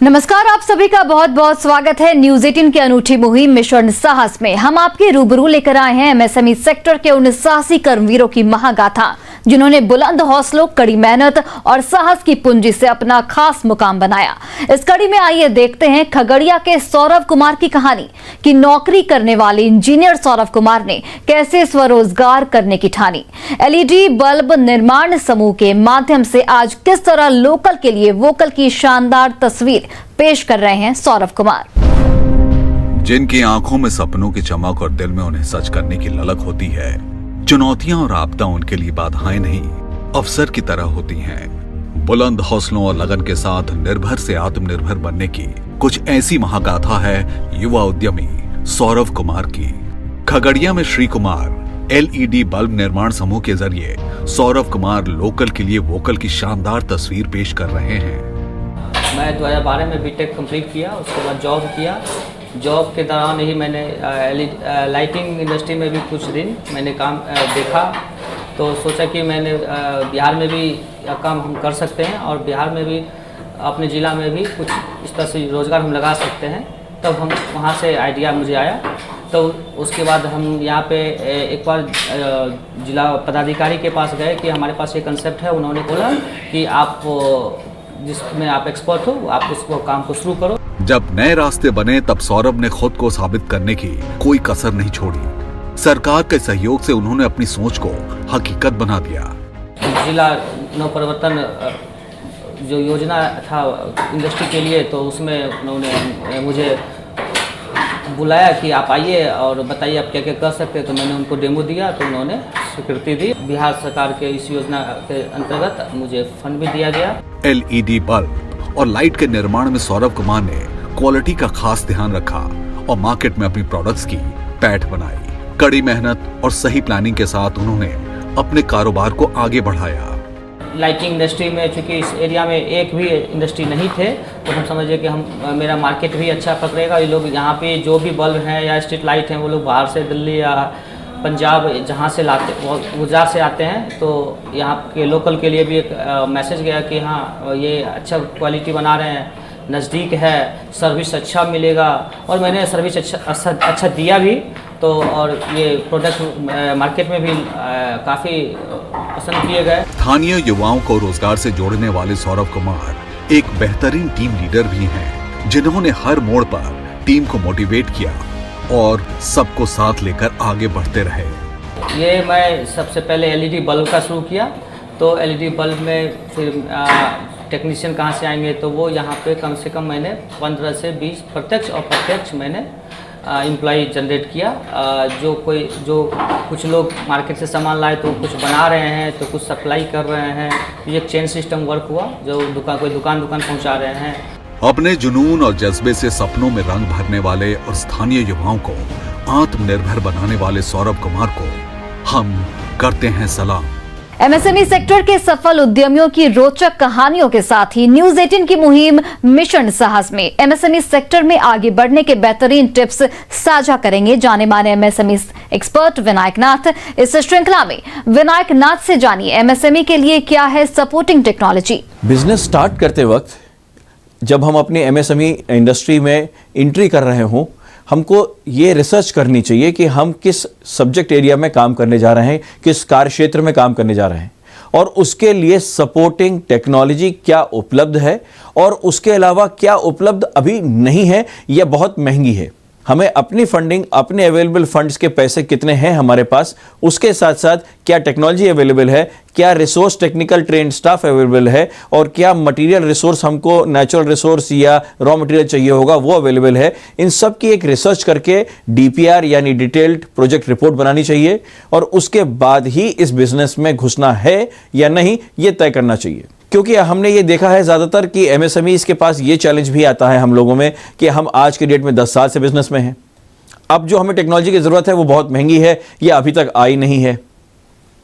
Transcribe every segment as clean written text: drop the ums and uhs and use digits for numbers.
नमस्कार, आप सभी का बहुत बहुत स्वागत है न्यूज 18 की अनूठी मुहिम मिशन साहस में। हम आपके रूबरू लेकर आए हैं एमएसएमई सेक्टर के उन साहसी कर्मवीरों की महागाथा जिन्होंने बुलंद हौसलों, कड़ी मेहनत और साहस की पूंजी से अपना खास मुकाम बनाया। इस कड़ी में आइए देखते हैं खगड़िया के सौरभ कुमार की कहानी कि नौकरी करने वाले इंजीनियर सौरभ कुमार ने कैसे स्वरोजगार करने की ठानी। एलईडी बल्ब निर्माण समूह के माध्यम से आज किस तरह लोकल के लिए वोकल की शानदार तस्वीर पेश कर रहे हैं सौरभ कुमार। जिनकी आंखों में सपनों की चमक और दिल में उन्हें सच करने की ललक होती है, चुनौतियां और आपदा उनके लिए बाधाएं नहीं, अवसर की तरह होती हैं। बुलंद हौसलों और लगन के साथ निर्भर से आत्मनिर्भर बनने की कुछ ऐसी महागाथा है युवा उद्यमी सौरभ कुमार की। खगड़िया में श्री कुमार एलईडी बल्ब निर्माण समूह के जरिए सौरभ कुमार लोकल के लिए वोकल की शानदार तस्वीर पेश कर रहे हैं। मैं 2012 में बीटेक कंप्लीट किया, उसके बाद जॉब किया। जॉब के दौरान ही मैंने लाइटिंग इंडस्ट्री में भी कुछ दिन मैंने काम देखा, तो सोचा कि मैंने बिहार में भी काम हम कर सकते हैं और बिहार में भी अपने ज़िला में भी कुछ इस तरह से रोज़गार हम लगा सकते हैं। तब हम वहाँ से आइडिया मुझे आया, तो उसके बाद हम यहाँ पे एक बार जिला पदाधिकारी के पास गए कि हमारे पास ये कंसेप्ट है। उन्होंने बोला कि आप जिसमें आप एक्सपर्ट हो, आप उसको काम को शुरू करो। जब नए रास्ते बने तब सौरभ ने खुद को साबित करने की कोई कसर नहीं छोड़ी। सरकार के सहयोग से उन्होंने अपनी सोच को हकीकत बना दिया। जिला नवप्रवर्तन जो योजना था इंडस्ट्री के लिए, तो उसमें उन्होंने मुझे बुलाया कि आप आइए और बताइए आप क्या क्या कर सकते हैं। तो मैंने उनको डेमो दिया, तो उन्होंने स्वीकृति दी। बिहार सरकार के इस योजना के अंतर्गत मुझे फंड भी दिया गया। एलईडी बल्ब और लाइट के निर्माण में सौरभ कुमार ने क्वालिटी का खास ध्यान रखा और मार्केट में अपनी प्रोडक्ट्स की पैठ बनाई। कड़ी मेहनत और सही प्लानिंग के साथ उन्होंने अपने कारोबार को आगे बढ़ाया। लाइटिंग इंडस्ट्री में चूँकि इस एरिया में एक भी इंडस्ट्री नहीं थे, तो हम समझे कि मेरा मार्केट भी अच्छा पकड़ेगा। ये लोग यहाँ पे जो भी बल्ब हैं या स्ट्रीट लाइट हैं, वो लोग बाहर से दिल्ली या पंजाब जहाँ से लाते, गुजरात से आते हैं। तो यहाँ के लोकल के लिए भी एक मैसेज गया कि हाँ, ये अच्छा क्वालिटी बना रहे हैं, नज़दीक है, सर्विस अच्छा मिलेगा। और मैंने सर्विस अच्छा दिया भी, तो और ये प्रोडक्ट मार्केट में भी काफ़ी पसंद किए गए। स्थानीय युवाओं को रोजगार से जोड़ने वाले सौरभ कुमार एक बेहतरीन टीम लीडर भी हैं, जिन्होंने हर मोड़ पर टीम को मोटिवेट किया और सबको साथ लेकर आगे बढ़ते रहे। ये मैं सबसे पहले एलईडी बल्ब का शुरू किया, तो एलईडी बल्ब में फिर टेक्नीशियन कहाँ से आएंगे, तो वो यहाँ पे कम से कम मैंने 15 से 20 प्रत्यक्ष और प्रत्यक्ष मैंने एम्प्लॉय जनरेट किया। जो कुछ लोग मार्केट से सामान लाए तो कुछ बना रहे हैं, तो कुछ सप्लाई कर रहे हैं। ये चेन सिस्टम वर्क हुआ, जो कोई दुकान पहुँचा रहे हैं। अपने जुनून और जज्बे से सपनों में रंग भरने वाले और स्थानीय युवाओं को आत्मनिर्भर बनाने वाले सौरभ कुमार को हम करते हैं सलाम। एमएसएमई सेक्टर के सफल उद्यमियों की रोचक कहानियों के साथ ही न्यूज 18 की मुहिम मिशन साहस में एमएसएमई सेक्टर में आगे बढ़ने के बेहतरीन टिप्स साझा करेंगे जाने माने एमएसएमई एक्सपर्ट विनायक नाथ। इस श्रृंखला में विनायक नाथ से जानिए एमएसएमई के लिए क्या है सपोर्टिंग टेक्नोलॉजी। बिजनेस स्टार्ट करते वक्त जब हम अपनी एमएसएमई इंडस्ट्री में एंट्री कर रहे हों, हमको ये रिसर्च करनी चाहिए कि हम किस सब्जेक्ट एरिया में काम करने जा रहे हैं, किस कार्य क्षेत्र में काम करने जा रहे हैं, और उसके लिए सपोर्टिंग टेक्नोलॉजी क्या उपलब्ध है और उसके अलावा क्या उपलब्ध अभी नहीं है या बहुत महंगी है। हमें अपनी फंडिंग, अपने अवेलेबल फंड्स के पैसे कितने हैं हमारे पास, उसके साथ साथ क्या टेक्नोलॉजी अवेलेबल है, क्या resource, technical trend staff available है, और क्या मटेरियल रिसोर्स, हमको नेचुरल रिसोर्स या रॉ मटेरियल चाहिए होगा, वो अवेलेबल है। इन सब की एक रिसर्च करके डीपीआर यानी डिटेल्ड प्रोजेक्ट रिपोर्ट बनानी चाहिए और उसके बाद ही इस बिजनेस में घुसना है या नहीं, ये तय करना चाहिए। क्योंकि हमने ये देखा है ज़्यादातर कि एमएसएमई के पास ये चैलेंज भी आता है हम लोगों में कि हम आज के डेट में 10 साल से बिजनेस में हैं। अब जो हमें टेक्नोलॉजी की ज़रूरत है वो बहुत महंगी है, ये अभी तक आई नहीं है।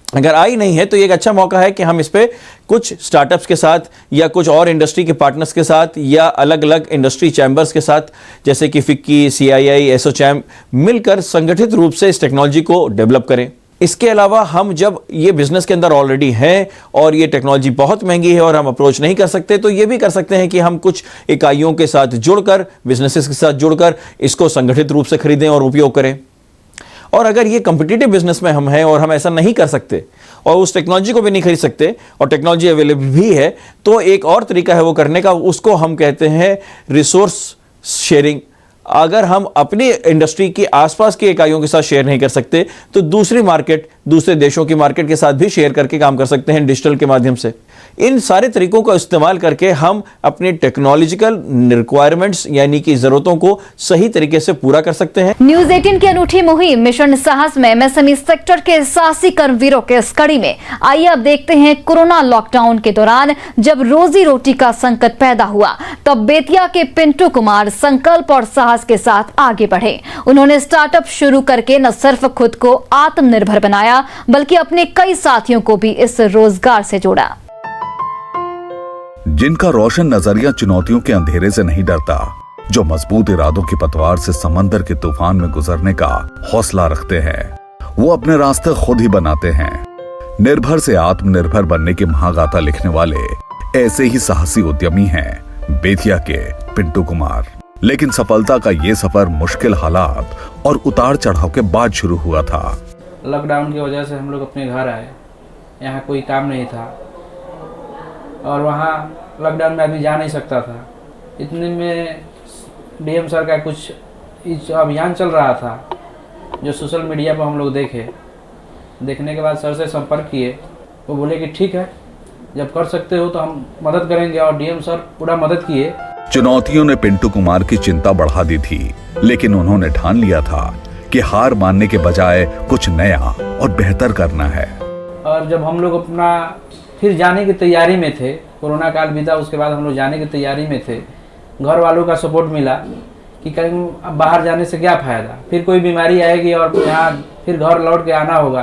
अगर आई नहीं है तो ये एक अच्छा मौका है कि हम इस पे कुछ स्टार्टअप्स के साथ या कुछ और इंडस्ट्री के पार्टनर्स के साथ या अलग अलग इंडस्ट्री चैम्बर्स के साथ, जैसे कि फिक्की, CII, एसोचैम, मिलकर संगठित रूप से इस टेक्नोलॉजी को डेवलप करें। इसके अलावा हम जब ये बिजनेस के अंदर ऑलरेडी हैं और ये टेक्नोलॉजी बहुत महंगी है और हम अप्रोच नहीं कर सकते, तो ये भी कर सकते हैं कि हम कुछ इकाइयों के साथ जुड़कर, बिजनेसेस के साथ जुड़कर इसको संगठित रूप से खरीदें और उपयोग करें। और अगर ये कॉम्पिटिटिव बिजनेस में हम हैं और हम ऐसा नहीं कर सकते और उस टेक्नोलॉजी को भी नहीं खरीद सकते और टेक्नोलॉजी अवेलेबल भी है, तो एक और तरीका है वो करने का, उसको हम कहते हैं रिसोर्स शेयरिंग। अगर हम अपनी इंडस्ट्री के आसपास की इकाइयों के साथ शेयर नहीं कर सकते, तो दूसरी मार्केट, दूसरे देशों की मार्केट के साथ भी शेयर करके काम कर सकते हैं डिजिटल के माध्यम से। इन सारे तरीकों का इस्तेमाल करके हम अपनी टेक्नोलॉजिकल रिक्वायरमेंट्स यानी कि जरूरतों को सही तरीके से पूरा कर सकते हैं। न्यूज 18 की अनूठी मुहिम मिशन साहस में एमएसएमई सेक्टर के साहसी कर्मवीरों के इस कड़ी में आइए अब देखते हैं कोरोना लॉकडाउन के दौरान जब रोजी रोटी का संकट पैदा हुआ, तब बेतिया के पिंटू कुमार संकल्प और साहस के साथ आगे बढ़े। उन्होंने स्टार्टअप शुरू करके न सिर्फ खुद को आत्मनिर्भर बनाया, बल्कि अपने कई साथियों को भी इस रोजगार से जोड़ा। जिनका रोशन नजरिया चुनौतियों के अंधेरे से नहीं डरता, जो मजबूत इरादों की पतवार से समंदर के तूफान में गुजरने का हौसला रखते हैं, वो अपने रास्ते खुद ही बनाते हैं। निर्भर से आत्मनिर्भर बनने की महागाथा लिखने वाले ऐसे ही साहसी उद्यमी हैं बेतिया के पिंटू कुमार। लेकिन सफलता का ये सफर मुश्किल हालात और उतार चढ़ाव के बाद शुरू हुआ था। लॉकडाउन की वजह से हम लोग अपने घर आए, यहाँ कोई काम नहीं था और वहाँ लॉकडाउन में आदमी जा नहीं सकता था। इतने में डीएम सर का कुछ अभियान चल रहा था जो सोशल मीडिया पर हम लोग देखने के बाद सर से संपर्क किए। वो बोले कि ठीक है, जब कर सकते हो तो हम मदद करेंगे, और डीएम सर पूरा मदद किए। चुनौतियों ने पिंटू कुमार की चिंता बढ़ा दी थी, लेकिन उन्होंने ठान लिया था कि हार मानने के बजाय कुछ नया और बेहतर करना है। और जब हम लोग अपना फिर जाने की तैयारी में थे, कोरोना काल बीता, उसके बाद हम लोग जाने की तैयारी में थे, घर वालों का सपोर्ट मिला कि कहीं अब बाहर जाने से क्या फ़ायदा, फिर कोई बीमारी आएगी और यहाँ फिर घर लौट के आना होगा,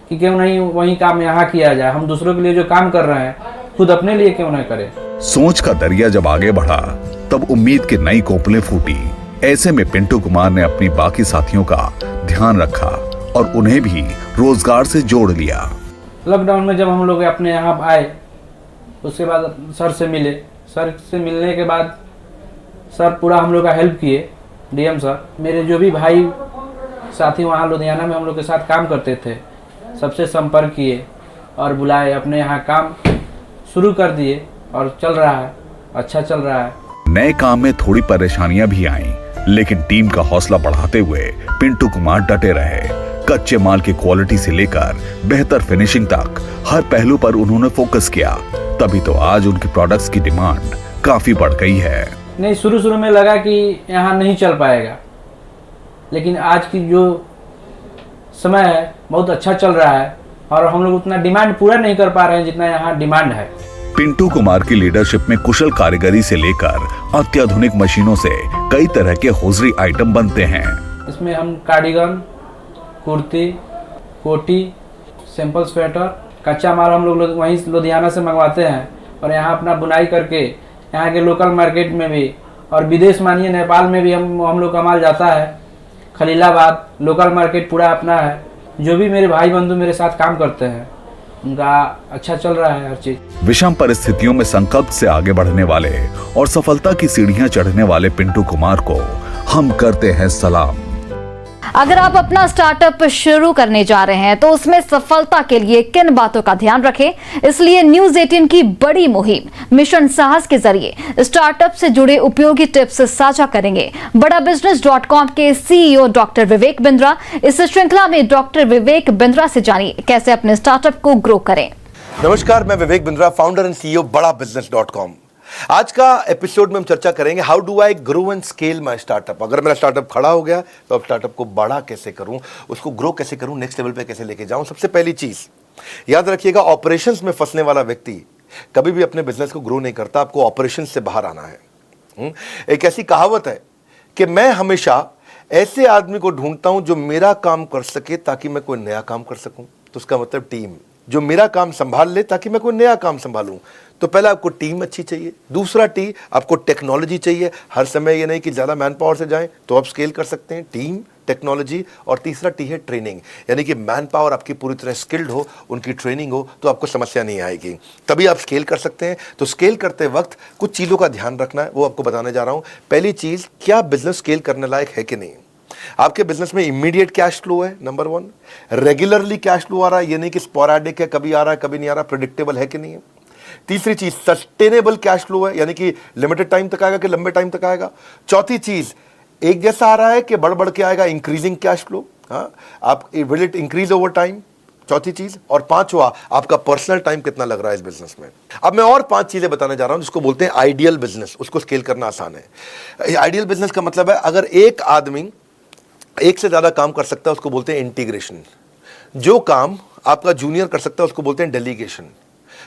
कि क्यों नहीं वही काम यहाँ किया जाए। हम दूसरों के लिए जो काम कर रहे हैं खुद अपने लिए क्यों ना करें। सोच का दरिया जब आगे बढ़ा, तब उम्मीद की नई कोपलें फूटी। ऐसे में पिंटू कुमार ने अपनी बाकी साथियों का ध्यान रखा और उन्हें भी रोजगार से जोड़ लिया। लॉकडाउन में जब हम लोग अपने यहाँ आए, उसके बाद सर से मिले। सर से मिलने के बाद सर पूरा हम लोग का हेल्प किए। डीएम सर, मेरे जो भी भाई साथी वहाँ लुधियाना में हम लोग के साथ काम करते थे, सबसे संपर्क किए और बुलाए, अपने यहाँ काम शुरू कर दिए और चल रहा है, अच्छा चल रहा है। नए काम में थोड़ी परेशानियां भी आईं, लेकिन टीम का हौसला बढ़ाते हुए पिंटू कुमार डटे रहे। कच्चे माल की क्वालिटी से लेकर बेहतर फिनिशिंग तक हर पहलू पर उन्होंने फोकस किया। तभी तो आज उनके प्रोडक्ट्स की डिमांड काफी बढ़ गई है। नहीं, शुरू में लगा कि यहाँ नहीं चल पाएगा, लेकिन आज की जो समय है बहुत अच्छा चल रहा है और हम लोग उतना डिमांड पूरा नहीं कर पा रहे हैं जितना यहाँ डिमांड है। पिंटू कुमार की लीडरशिप में कुशल कारीगरी से लेकर अत्याधुनिक मशीनों से कई तरह के होजरी आइटम बनते हैं। इसमें हम कार्डिगन, कुर्ती, कोटी, सिंपल स्वेटर, कच्चा माल हम लोग वहीं लुधियाना से मंगवाते हैं और यहाँ अपना बुनाई करके यहाँ के लोकल मार्केट में भी और विदेश मानिए नेपाल में भी हम लोग का माल जाता है। खलीलाबाद लोकल मार्केट पूरा अपना है। जो भी मेरे भाई बंधु मेरे साथ काम करते हैं उनका अच्छा चल रहा है हर चीज। विषम परिस्थितियों में संकल्प से आगे बढ़ने वाले और सफलता की सीढ़ियां चढ़ने वाले पिंटू कुमार को हम करते हैं सलाम। अगर आप अपना स्टार्टअप शुरू करने जा रहे हैं तो उसमें सफलता के लिए किन बातों का ध्यान रखें, इसलिए न्यूज 18 की बड़ी मुहिम मिशन साहस के जरिए स्टार्टअप से जुड़े उपयोगी टिप्स साझा करेंगे बड़ाबिजनेस.com के सीईओ डॉक्टर विवेक बिंद्रा। इस श्रृंखला में डॉक्टर विवेक बिंद्रा से जानिए कैसे अपने स्टार्टअप को ग्रो करें। नमस्कार, मैं Vivek Bindra, founder and CEO बड़ाबिजनेस.com। आज का एपिसोड में हम चर्चा करेंगे how do I grow and scale my startup. अगर मेरा स्टार्टअप खड़ा हो गया तो अब स्टार्टअप को बड़ा कैसे करूं, उसको ग्रो कैसे करूं, नेक्स्ट लेवल पे कैसे लेके जाऊं। सबसे पहली चीज याद रखिएगा, ऑपरेशंस में फंसने वाला व्यक्ति कभी भी अपने बिजनेस को ग्रो नहीं करता। आपको ऑपरेशंस से बाहर आना है। एक ऐसी कहावत है कि मैं हमेशा ऐसे आदमी को ढूंढता हूं जो मेरा काम कर सके ताकि मैं कोई नया काम कर सकूं। तो उसका मतलब टीम। जो मेरा काम संभाल ले ताकि मैं कोई नया काम संभालूं। तो पहला आपको टीम अच्छी चाहिए, दूसरा आपको टेक्नोलॉजी चाहिए। हर समय ये नहीं कि ज़्यादा मैन पावर से जाएं तो आप स्केल कर सकते हैं। टीम, टेक्नोलॉजी, और तीसरा है ट्रेनिंग, यानी कि मैन पावर आपकी पूरी तरह स्किल्ड हो, उनकी ट्रेनिंग हो, तो आपको समस्या नहीं आएगी, तभी आप स्केल कर सकते हैं। तो स्केल करते वक्त कुछ चीज़ों का ध्यान रखना है, वो आपको बताने जा रहा हूँ। पहली चीज़, क्या बिजनेस स्केल करने लायक है कि नहीं। आपके बिजनेस में इमीडिएट कैश फ्लो है, नंबर 1। रेगुलरली कैश फ्लो आ रहा है, ये नहीं कि स्पोरेडिक है, कभी आ रहा है कभी नहीं आ रहा, प्रेडिक्टेबल है कि नहीं है। तीसरी चीज, सस्टेनेबल कैश फ्लो है, यानी कि लिमिटेड टाइम तक आएगा कि लंबे टाइम तक आएगा। चौथी चीज, एक जैसा आ रहा है कि बढ़ बढ़ के आएगा, इंक्रीजिंग कैश फ्लो, आप will it increase over time, चौथी चीज। और पांचवा, आपका पर्सनल टाइम कितना लग रहा है इस बिजनेस में। अब मैं और 5 चीजें बताने जा रहा हूं जिसको बोलते हैं आइडियल बिजनेस, उसको स्केल करना आसान है। आइडियल बिजनेस का मतलब है अगर एक आदमी एक से ज्यादा काम कर सकता है उसको बोलते हैं इंटीग्रेशन। जो काम आपका जूनियर कर सकता है उसको बोलते हैं डेलीगेशन।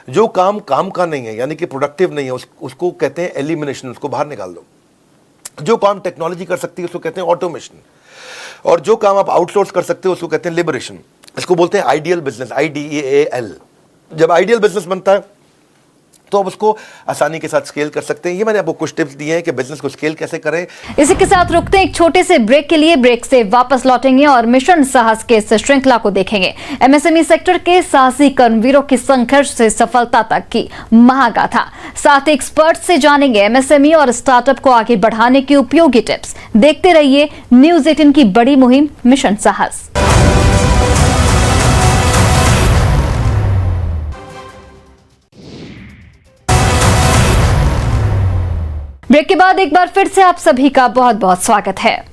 जो काम का नहीं है, यानी कि प्रोडक्टिव नहीं है, उसको कहते हैं एलिमिनेशन, उसको बाहर निकाल दो। जो काम टेक्नोलॉजी कर सकती है उसको कहते हैं ऑटोमेशन, और जो काम आप आउटसोर्स कर सकते हो उसको कहते हैं लिबरेशन। इसको बोलते हैं आइडियल बिजनेस, IDEAL। जब आइडियल बिजनेस बनता है तो आप उसको आसानी के साथ स्केल कर सकते हैं। ये मैंने आपको कुछ टिप्स दिए हैं कि बिजनेस को स्केल कैसे करें। इसी के साथ रुकते हैं एक छोटे से ब्रेक के लिए। ब्रेक से वापस लौटेंगे और मिशन साहस के इस श्रृंखला को देखेंगे। MSME सेक्टर के साहसी कर्मवीरों की संघर्ष से सफलता तक की महागाथा। साथ ही एक्सपर्ट से जानेंगे MSME और स्टार्टअप को आगे बढ़ाने की उपयोगी टिप्स। देखते रहिए न्यूज 18 की बड़ी मुहिम मिशन साहस। ब्रेक के बाद एक बार फिर से आप सभी का बहुत बहुत स्वागत है।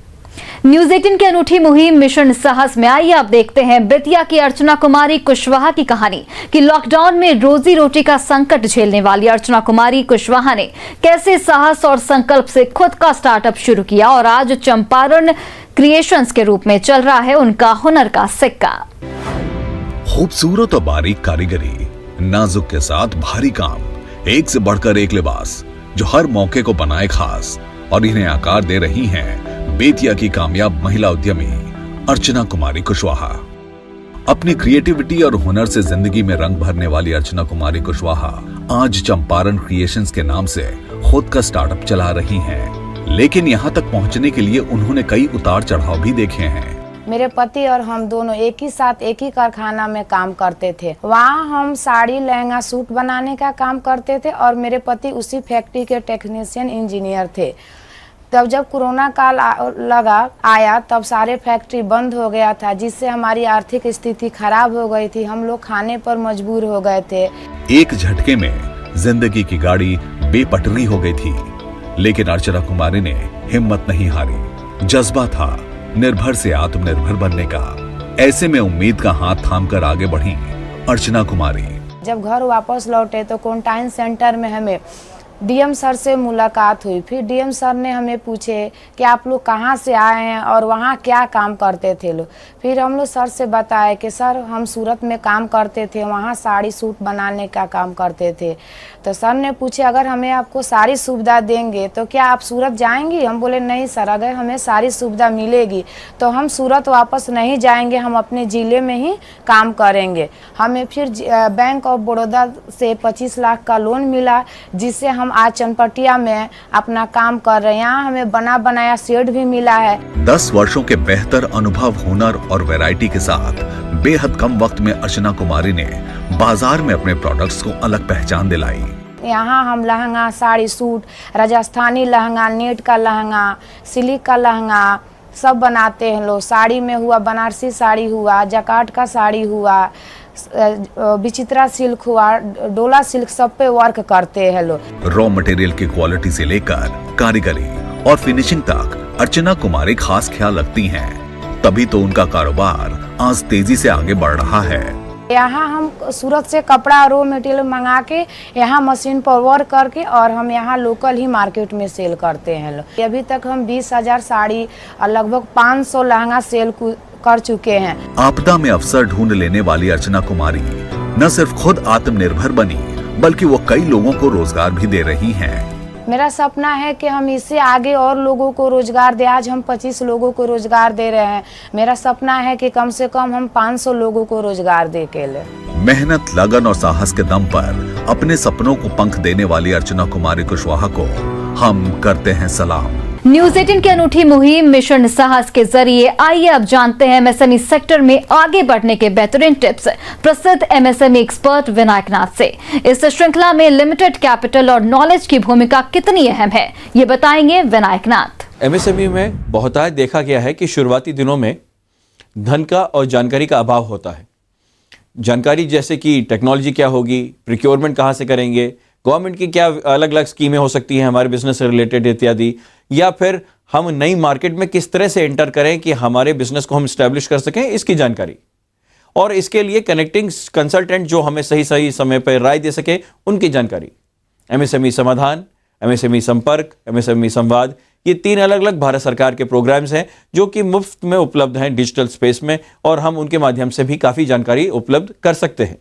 न्यूज 18 की अनूठी मुहिम मिशन साहस में आइए आप देखते हैं बेतिया की अर्चना कुमारी कुशवाहा की कहानी कि लॉकडाउन में रोजी रोटी का संकट झेलने वाली अर्चना कुमारी कुशवाहा ने कैसे साहस और संकल्प से खुद का स्टार्टअप शुरू किया और आज चंपारण क्रिएशंस के रूप में चल रहा है उनका हुनर का सिक्का। खूबसूरत और बारीक कारीगरी, नाजुक के साथ भारी काम, एक से बढ़कर एक लिबास जो हर मौके को बनाए खास और इन्हें आकार दे रही हैं बेतिया की कामयाब महिला उद्यमी अर्चना कुमारी कुशवाहा। अपनी क्रिएटिविटी और हुनर से जिंदगी में रंग भरने वाली अर्चना कुमारी कुशवाहा आज चंपारण क्रिएशंस के नाम से खुद का स्टार्टअप चला रही हैं। लेकिन यहाँ तक पहुँचने के लिए उन्होंने कई उतार चढ़ाव भी देखे हैं। मेरे पति और हम दोनों एक ही साथ एक ही कारखाना में काम करते थे। वहाँ हम साड़ी, लहंगा, सूट बनाने का काम करते थे और मेरे पति उसी फैक्ट्री के टेक्नीशियन इंजीनियर थे। तब जब कोरोना काल आया तब सारे फैक्ट्री बंद हो गया था, जिससे हमारी आर्थिक स्थिति खराब हो गई थी। हम लोग खाने पर मजबूर हो गए थे। एक झटके में जिंदगी की गाड़ी बेपटरी हो गई थी, लेकिन अर्चना कुमारी ने हिम्मत नहीं हारी। जज्बा था निर्भर से आत्मनिर्भर बनने का। ऐसे में उम्मीद का हाथ थामकर आगे बढ़ी अर्चना कुमारी। जब घर वापस लौटे तो क्वारंटाइन सेंटर में हमें DM सर से मुलाकात हुई। फिर DM सर ने हमें पूछे कि आप लोग कहाँ से आए हैं और वहाँ क्या काम करते थे लोग। फिर हम लोग सर से बताए कि सर हम सूरत में काम करते थे, वहाँ साड़ी सूट बनाने का काम करते थे। तो सर ने पूछे अगर हमें आपको सारी सुविधा देंगे तो क्या आप सूरत जाएंगी। हम बोले नहीं सर, अगर हमें सारी सुविधा मिलेगी तो हम सूरत वापस नहीं जाएंगे, हम अपने ज़िले में ही काम करेंगे। हमें फिर बैंक ऑफ बड़ौदा से 25 लाख का लोन मिला, जिससे हम आज चनपटिया में अपना काम कर रहे हैं। यहाँ हमें बना बनाया शेड भी मिला है। 10 वर्षों के बेहतर अनुभव, हुनर और वैरायटी के साथ बेहद कम वक्त में अर्चना कुमारी ने बाजार में अपने प्रोडक्ट्स को अलग पहचान दिलाई। यहाँ हम लहंगा, साड़ी, सूट, राजस्थानी लहंगा, नेट का लहंगा, सिल्क का लहंगा सब बनाते हैं लोग। साड़ी में हुआ बनारसी साड़ी हुआ, जकार्ड का साड़ी हुआ, विचित्रा सिल्क हुआ, डोला सिल्क, सब पे वर्क करते हैं लोग। रॉ मटेरियल की क्वालिटी से लेकर कारीगरी और फिनिशिंग तक अर्चना कुमारी खास ख्याल रखती हैं। तभी तो उनका कारोबार आज तेजी से आगे बढ़ रहा है। यहाँ हम सूरत से कपड़ा रॉ मटेरियल मंगा के यहाँ मशीन पर वर्क करके और हम यहाँ लोकल ही मार्केट में सेल करते हैं लोग। अभी तक हम 20,000 साड़ी और लगभग 500 लहंगा सेल कर चुके हैं। आपदा में अवसर ढूंढ लेने वाली अर्चना कुमारी न सिर्फ खुद आत्मनिर्भर बनी, बल्कि वो कई लोगों को रोजगार भी दे रही हैं। मेरा सपना है कि हम इससे आगे और लोगों को रोजगार दें। आज हम 25 लोगों को रोजगार दे रहे हैं। मेरा सपना है कि कम से कम हम 500 लोगों को रोजगार दे के लें। मेहनत, लगन और साहस के दम पर अपने सपनों को पंख देने वाली अर्चना कुमारी कुशवाहा को हम करते हैं सलाम। न्यूज 18 की अनूठी मुहिम मिशन साहस के जरिए आइए अब जानते हैं एमएसएमई सेक्टर में आगे बढ़ने के बेहतरीन टिप्स प्रसिद्ध एमएसएमई एक्सपर्ट विनायक नाथ से। इस श्रृंखला में लिमिटेड कैपिटल और नॉलेज की भूमिका कितनी अहम है, ये बताएंगे विनायक नाथ। एमएसएमई में बहुतायत देखा गया है कि शुरुआती दिनों में धन का और जानकारी का अभाव होता है। जानकारी जैसे कि टेक्नोलॉजी क्या होगी, प्रिक्योरमेंट कहाँ से करेंगे, गवर्नमेंट की क्या अलग अलग स्कीमें हो सकती हैं हमारे बिजनेस से रिलेटेड इत्यादि, या फिर हम नई मार्केट में किस तरह से एंटर करें कि हमारे बिजनेस को हम स्टैब्लिश कर सकें, इसकी जानकारी। और इसके लिए कनेक्टिंग कंसल्टेंट जो हमें सही सही समय पर राय दे सके, उनकी जानकारी। एमएसएमई समाधान, एमएसएमई संपर्क, एमएसएमई संवाद, ये 3 अलग अलग भारत सरकार के प्रोग्राम्स हैं जो कि मुफ्त में उपलब्ध हैं डिजिटल स्पेस में, और हम उनके माध्यम से भी काफ़ी जानकारी उपलब्ध कर सकते हैं।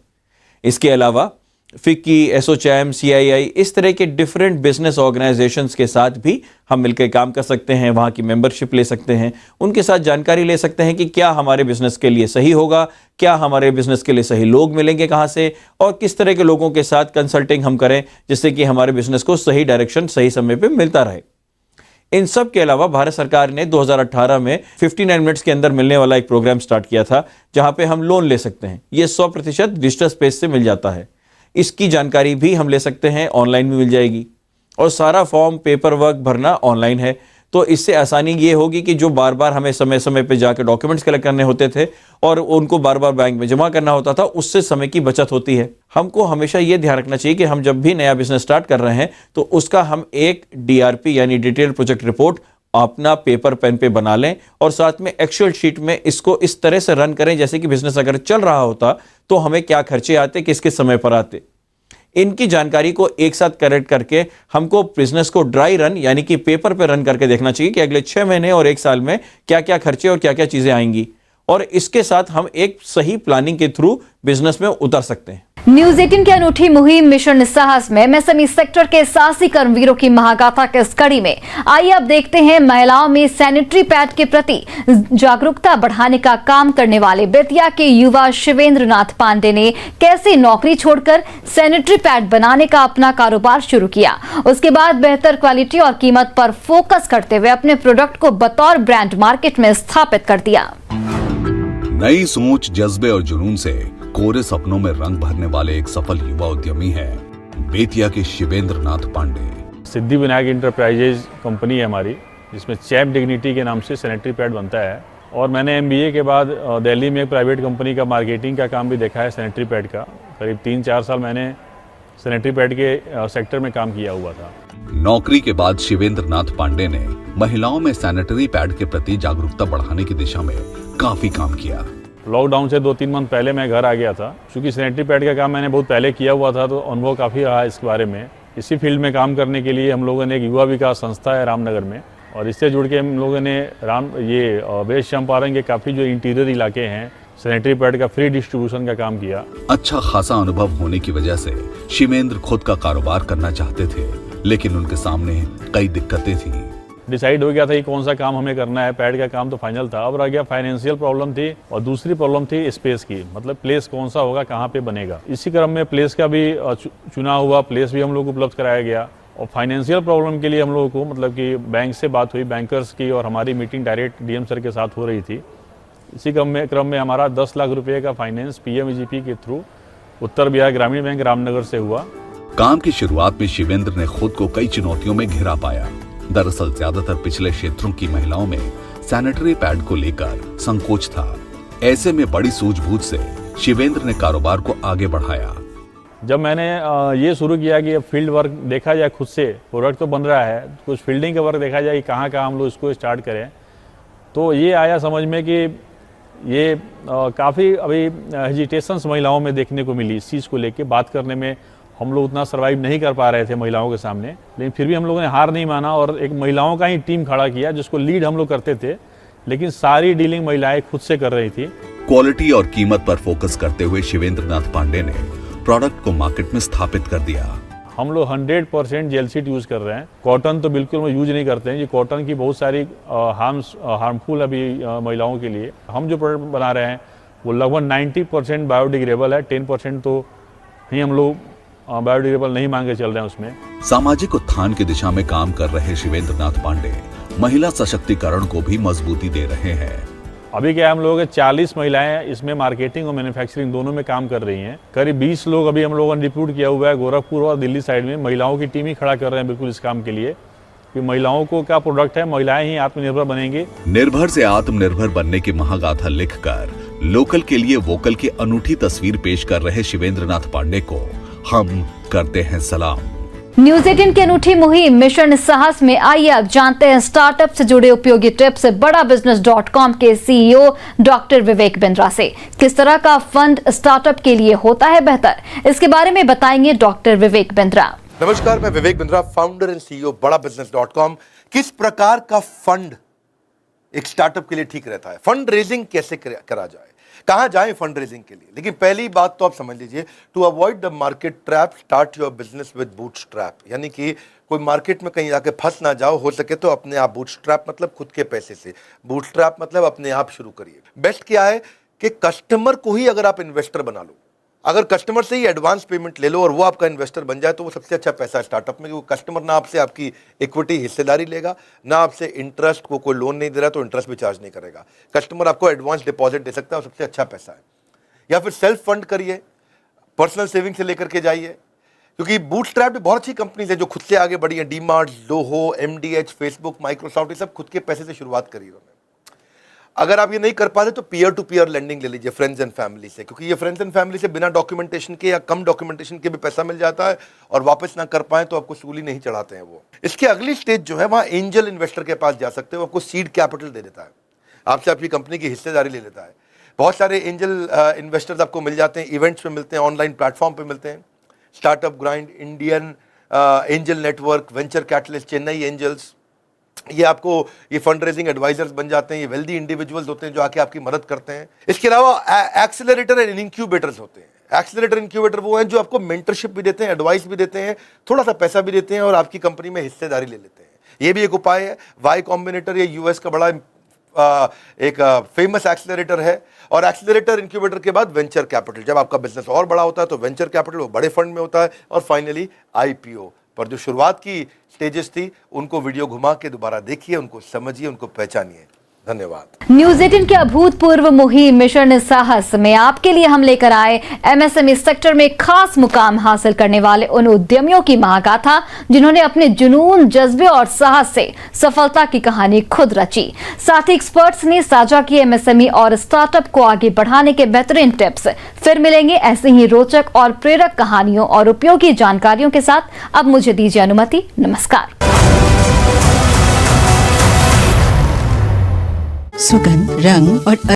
इसके अलावा फिक्की, एसोचैम, सीआईआई, इस तरह के डिफरेंट बिजनेस ऑर्गेनाइजेशंस के साथ भी हम मिलकर काम कर सकते हैं, वहाँ की मेंबरशिप ले सकते हैं, उनके साथ जानकारी ले सकते हैं कि क्या हमारे बिजनेस के लिए सही होगा, क्या हमारे बिजनेस के लिए सही लोग मिलेंगे कहाँ से, और किस तरह के लोगों के साथ कंसल्टिंग हम करें जिससे कि हमारे बिजनेस को सही डायरेक्शन सही समय पर मिलता रहे। इन सब के अलावा भारत सरकार ने 2018 में 59 मिनट्स के अंदर मिलने वाला एक प्रोग्राम स्टार्ट किया था जहां पे हम लोन ले सकते हैं। ये 100% डिजिटल स्पेस से मिल जाता है। इसकी जानकारी भी हम ले सकते हैं, ऑनलाइन भी मिल जाएगी, और सारा फॉर्म पेपर वर्क भरना ऑनलाइन है। तो इससे आसानी ये होगी कि जो बार बार हमें समय समय पे जाकर डॉक्यूमेंट्स कलेक्ट करने होते थे और उनको बार बार बैंक में जमा करना होता था, उससे समय की बचत होती है। हमको हमेशा ये ध्यान रखना चाहिए कि हम जब भी नया बिजनेस स्टार्ट कर रहे हैं तो उसका हम एक DRP यानी डिटेल प्रोजेक्ट रिपोर्ट अपना पेपर पेन पे बना लें, और साथ में एक्सेल शीट में इसको इस तरह से रन करें जैसे कि बिजनेस अगर चल रहा होता तो हमें क्या खर्चे आते, किसके समय पर आते। इनकी जानकारी को एक साथ कलेक्ट करके हमको बिजनेस को ड्राई रन यानी कि पेपर पे रन करके देखना चाहिए कि अगले 6 महीने और 1 साल में क्या क्या खर्चे और क्या क्या चीजें आएंगी, और इसके साथ हम एक सही प्लानिंग के थ्रू बिजनेस में उतर सकते हैं। न्यूज 18 की अनूठी मुहिम मिशन साहस में एमएसएमई सेक्टर के साहसी कर्मवीरों की महागाथा के इस कड़ी में आइए अब देखते हैं महिलाओं में सैनिटरी पैड के प्रति जागरूकता बढ़ाने का काम करने वाले बेतिया के युवा शिवेंद्र नाथ पांडे ने कैसे नौकरी छोड़कर सैनिटरी पैड बनाने का अपना कारोबार शुरू किया। उसके बाद बेहतर क्वालिटी और कीमत पर फोकस करते हुए अपने प्रोडक्ट को बतौर ब्रांड मार्केट में स्थापित कर दिया। नई सोच, जज्बे और जुनून से कोरे सपनों में रंग भरने वाले एक सफल युवा उद्यमी है बेतिया के शिवेंद्र नाथ पांडे। सिद्धि विनायक इंटरप्राइजेज कंपनी है हमारी, जिसमें चैम्प डिग्निटी के नाम से सैनिटरी पैड बनता है। और मैंने MBA के बाद दिल्ली में एक प्राइवेट कंपनी का मार्केटिंग का काम भी देखा है सैनिटरी पैड का। करीब 3-4 साल मैंने सैनिटरी पैड के सेक्टर में काम किया हुआ था। नौकरी के बाद शिवेंद्र नाथ पांडे ने महिलाओं में सैनिटरी पैड के प्रति जागरूकता बढ़ाने की दिशा में काफी काम किया। लॉकडाउन से 2-3 मंथ पहले मैं घर आ गया था। क्योंकि सैनिटरी पैड का काम मैंने बहुत पहले किया हुआ था, तो अनुभव काफ़ी रहा इसके बारे में। इसी फील्ड में काम करने के लिए हम लोगों ने एक युवा विकास संस्था है रामनगर में, और इससे जुड़ के हम लोगों ने वेस्ट चंपारण के काफ़ी जो इंटीरियर इलाके हैं सैनिटरी पैड का फ्री डिस्ट्रीब्यूशन का काम किया। अच्छा खासा अनुभव होने की वजह से शिवेंद्र खुद का कारोबार करना चाहते थे, लेकिन उनके सामने कई दिक्कतें थी। डिसाइड हो गया था कि कौन सा काम हमें करना है। पैड का काम तो फाइनल था, अब रह गया फाइनेंशियल प्रॉब्लम थी, और दूसरी प्रॉब्लम थी स्पेस की, मतलब प्लेस कौन सा होगा, कहाँ पे बनेगा। इसी क्रम में प्लेस का भी चुना हुआ, प्लेस भी हम लोग को उपलब्ध कराया गया। और फाइनेंशियल प्रॉब्लम के लिए हम लोगों को मतलब कि बैंक से बात हुई, बैंकर्स की, और हमारी मीटिंग डायरेक्ट DM सर के साथ हो रही थी। इसी क्रम में हमारा 10 लाख रुपये का फाइनेंस PMEGP के थ्रू उत्तर बिहार ग्रामीण बैंक रामनगर से हुआ। काम की शुरुआत में शिवेंद्र ने खुद को कई चुनौतियों में घिरा पाया। दरअसल ज्यादातर पिछले क्षेत्रों की महिलाओं में सैनिटरी पैड को लेकर संकोच था। ऐसे में बड़ी सूझबूझ से शिवेंद्र ने कारोबार को आगे बढ़ाया। जब मैंने ये शुरू किया कि अब फील्ड वर्क देखा जाए, खुद से प्रोडक्ट तो बन रहा है, कुछ फील्डिंग का वर्क देखा जाए कि कहाँ हम लोग इसको स्टार्ट करें, तो ये आया समझ में कि ये काफ़ी अभी हेजिटेशंस महिलाओं में देखने को मिली। इस चीज़ को लेके बात करने में हम लोग उतना सर्वाइव नहीं कर पा रहे थे महिलाओं के सामने, लेकिन फिर भी हम लोगों ने हार नहीं माना और एक महिलाओं का ही टीम खड़ा किया जिसको लीड हम लोग करते थे, लेकिन सारी डीलिंग महिलाएं खुद से कर रही थी। क्वालिटी और कीमत पर फोकस करते हुए शिवेंद्र नाथ पांडे ने प्रोडक्ट को मार्केट में स्थापित कर दिया। हम लोग 100% जेल सीट यूज़ कर रहे हैं। कॉटन तो बिल्कुल हम यूज नहीं करते हैं। ये कॉटन की बहुत सारी हार्मफुल अभी महिलाओं के लिए। हम जो प्रोडक्ट बना रहे हैं वो लगभग 90% बायोडिग्रेडेबल है। 10% तो ही हम लोग बायोडिग्रेडेबल नहीं मान के चल रहे हैं उसमें। सामाजिक उत्थान की दिशा में काम कर रहे शिवेंद्र नाथ पांडे महिला सशक्तिकरण को भी मजबूती दे रहे हैं। अभी क्या हम लोग 40 महिलाएं इसमें मार्केटिंग और मैन्युफैक्चरिंग दोनों में काम कर रही हैं। करीब 20 लोग अभी हम लोगों ने रिक्रूट किया हुआ है गोरखपुर और दिल्ली साइड में। महिलाओं की टीम ही खड़ा कर रहे हैं बिल्कुल इस काम के लिए कि महिलाओं को क्या प्रोडक्ट है, महिलाएं ही आत्मनिर्भर बनेंगी। निर्भर से आत्मनिर्भर बनने की महागाथा लिखकर लोकल के लिए वोकल की अनूठी तस्वीर पेश कर रहे शिवेंद्र नाथ पांडे को हम करते हैं सलाम। न्यूज 18 की अनूठी मुहिम मिशन साहस में आइए अब जानते हैं स्टार्टअप से जुड़े उपयोगी टिप्स बड़ाबिजनेस.com के सीईओ डॉक्टर विवेक बिंद्रा से। किस तरह का फंड स्टार्टअप के लिए होता है बेहतर, इसके बारे में बताएंगे डॉक्टर विवेक बिंद्रा। नमस्कार, मैं Vivek Bindra, founder and CEO बड़ाबिजनेस.com। किस प्रकार का फंड एक स्टार्टअप के लिए ठीक रहता है, फंड रेजिंग कैसे करा जाए, कहां जाएं फंड रेजिंग के लिए। लेकिन पहली बात तो आप समझ लीजिए, to avoid the market trap start your business with bootstrap. यानी कि कोई मार्केट में कहीं जाके फंस ना जाओ, हो सके तो अपने आप। बूटस्ट्रैप मतलब खुद के पैसे से, बूटस्ट्रैप मतलब अपने आप शुरू करिए। बेस्ट क्या है कि कस्टमर को ही अगर आप इन्वेस्टर बना लो, अगर कस्टमर से ही एडवांस पेमेंट ले लो और वो आपका इन्वेस्टर बन जाए, तो वो सबसे अच्छा पैसा है स्टार्टअप में। क्योंकि कस्टमर ना आपसे आपकी इक्विटी हिस्सेदारी लेगा, ना आपसे इंटरेस्ट, को कोई लोन नहीं दे रहा तो इंटरेस्ट भी चार्ज नहीं करेगा। कस्टमर आपको एडवांस डिपॉजिट दे सकता है, सबसे अच्छा पैसा है। या फिर सेल्फ फंड करिए, पर्सनल सेविंग से लेकर के जाइए। क्योंकि बूटस्ट्रैप भी बहुत अच्छी कंपनीज है जो खुद से आगे बढ़ी है। डीमार्ट, लोहो, MDH, फेसबुक, माइक्रोसॉफ्ट, ये सब खुद के पैसे से शुरुआत करी उन्होंने। अगर आप ये नहीं कर पाते तो पीयर टू पीयर लेंडिंग ले लीजिए फ्रेंड्स एंड फैमिली से। क्योंकि ये फ्रेंड्स एंड फैमिली से बिना डॉक्यूमेंटेशन के या कम डॉक्यूमेंटेशन के भी पैसा मिल जाता है, और वापस ना कर पाए तो आपको सूली नहीं चढ़ाते हैं वो। इसके अगली स्टेज जो है, वहाँ एंजल इन्वेस्टर के पास जा सकते हो, आपको सीड कैपिटल दे देता है, आपसे आपकी कंपनी की हिस्सेदारी ले लेता है। बहुत सारे एंजल इन्वेस्टर्स आपको मिल जाते हैं, इवेंट्स पे मिलते हैं, ऑनलाइन प्लेटफॉर्म पे मिलते हैं। Startup grind, Indian angel network, venture catalyst, Chennai angels, ये आपको ये फंड रेजिंग एडवाइजर्स बन जाते हैं। ये वेल्दी इंडिविजुअल्स होते हैं जो आके आपकी मदद करते हैं। इसके अलावा एक्सेलरेटर एंड इंक्यूबेटर्स होते हैं। एक्सेलरेटर इंक्यूबेटर वो हैं जो आपको मेंटरशिप भी देते हैं, एडवाइस भी देते हैं, थोड़ा सा पैसा भी देते हैं और आपकी कंपनी में हिस्सेदारी ले लेते हैं। ये भी एक उपाय है। वाई कॉम्बिनेटर ये यूएस का बड़ा एक फेमस एक्सेलरेटर है। और एक्सेलरेटर इंक्यूबेटर के बाद वेंचर कैपिटल, जब आपका बिजनेस और बड़ा होता है तो वेंचर कैपिटल वो बड़े फंड में होता है। और फाइनली IPO। पर जो शुरुआत की स्टेजेस थी उनको वीडियो घुमा के दोबारा देखिए, उनको समझिए, उनको पहचानिए। धन्यवाद। न्यूज 18 की अभूतपूर्व मुहिम मिशन साहस में आपके लिए हम लेकर आए MSME सेक्टर में खास मुकाम हासिल करने वाले उन उद्यमियों की महागाथा जिन्होंने अपने जुनून, जज्बे और साहस से सफलता की कहानी खुद रची। साथ ही एक्सपर्ट्स ने साझा किए MSME और स्टार्टअप को आगे बढ़ाने के बेहतरीन टिप्स। फिर मिलेंगे ऐसे ही रोचक और प्रेरक कहानियों और उपयोगी जानकारियों के साथ। अब मुझे दीजिए अनुमति। नमस्कार। सुगंध, रंग और